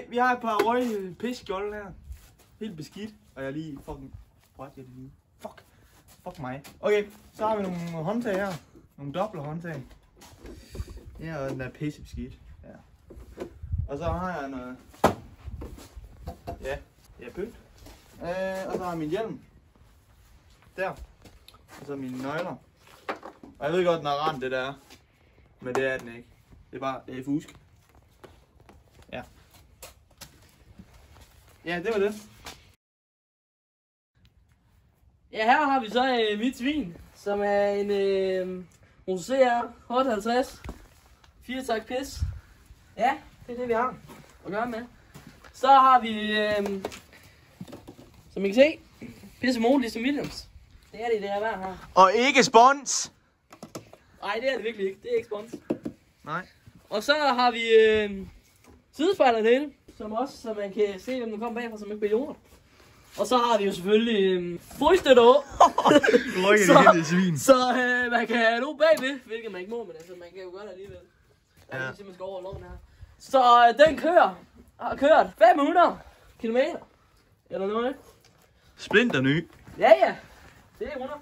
vi har et par røde pisskjolde her. Helt beskidt. Og jeg er lige fucking... Fuck mig. Okay, så har vi nogle håndtag her. Nogle doble håndtag. Ja, og den er pisse beskidt. Ja. Og så har jeg noget... Ja, pynt. Og så har jeg min hjelm. Der. Og så mine nøgler. Og jeg ved godt, den er rent det der. Men det er den ikke. Det er bare, det er fusk. Ja. Ja, det var det. Ja, her har vi så mit svin, som er en Rosé Hot 50. 4-tak pis. Ja, det er det vi har at gøre med. Så har vi, som I kan se, pissemol ligesom Williams. Det er det her hver her. Og ikke spons! Nej, det er det virkelig ikke. Det er ikke spons. Nej. Og så har vi sidespejler derinde, som også, så man kan se, hvem der kommer bagfra, som ikke bliver jorden. Og så har vi jo selvfølgelig fryststøtter. Så man kan have nogen bagved, hvilket man ikke må, men altså man kan jo gøre det alligevel. Ja. Man skal over loven her. Så den har kørt 500 km. Eller noget. Splinter ny. Ja. Det er 100.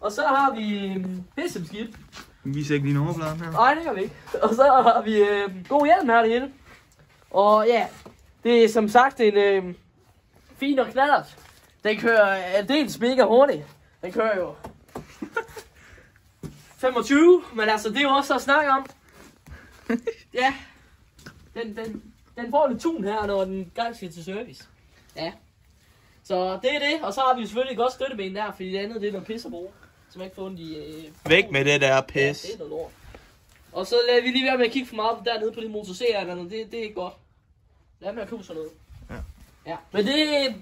Og så har vi pissebeskidt. Vi viser ikke lige nummerpladen her. Nej, det gør vi ikke. Og så har vi god hjelm her derinde. Og ja, det er som sagt en fin og knallert. Den kører dels mega hurtigt. Den kører jo 25, men altså det er jo også at snakke om. Ja, den får lidt tun her, når den gang skal til service. Ja, så det er det. Og så har vi jo selvfølgelig et godt støtteben der, fordi det andet det er noget pis at bruge. Så man ikke får ondt i... Væk med det der pis. Ja, det er noget lort. Og så lader vi lige være med at kigge for meget dernede på de motorserer, det er ikke godt. Lad med at købe sådan noget. Ja. Men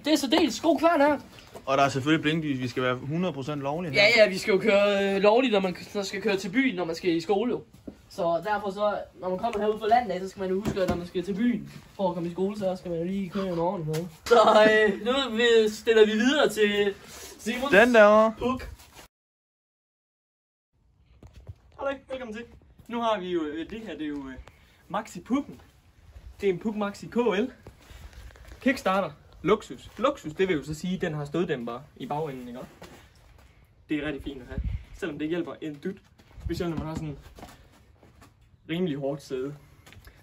det er så dels god kvart her. Og der er selvfølgelig blinklys, vi skal være 100% lovlige. Ja, vi skal jo køre lovligt, når man skal køre til byen, når man skal i skole jo. Så derfor så, når man kommer herud fra landet af, så skal man jo huske, at når man skal til byen for at komme i skole, så skal man jo lige køre en ordentlig måde. Så nu stiller vi videre til Simon. Den derovre. Puk. Hallo, velkommen til. Nu har vi jo, det her det er jo Maxi Pukken. Det er en Puk Maxi KL. Kickstarter. Luksus. Luksus, det vil jo så sige, at den har støddæmper i bagenden, ikke? Det er rigtig fint at have. Selvom det hjælper en dyt. Specielt når man har sådan rimelig hårdt sæde.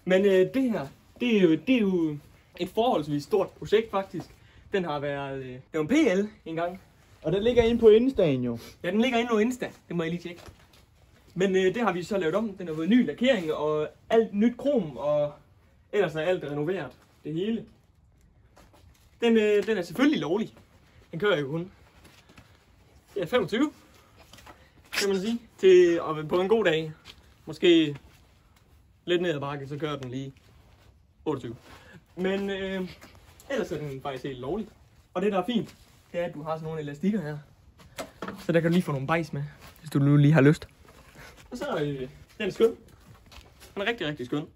Men det her, det er jo et forholdsvis stort projekt faktisk. Den har været, det var en PL engang. Og den ligger inde på Instaen jo. Ja, den ligger inde på Insta. Det må jeg lige tjekke. Men det har vi så lavet om. Den har fået ny lakering og alt nyt krom, og ellers er alt renoveret. Det hele. Den er selvfølgelig lovlig. Den kører jo kun 25, kan man sige. Og på en god dag, måske lidt ned ad bakke, så kører den lige 28. Men ellers er den faktisk helt lovlig. Og det der er fint, det er at du har sådan nogle elastikker her. Så der kan du lige få nogle bajs med, hvis du nu lige har lyst. Og så den er skøn. Den er rigtig, rigtig skøn.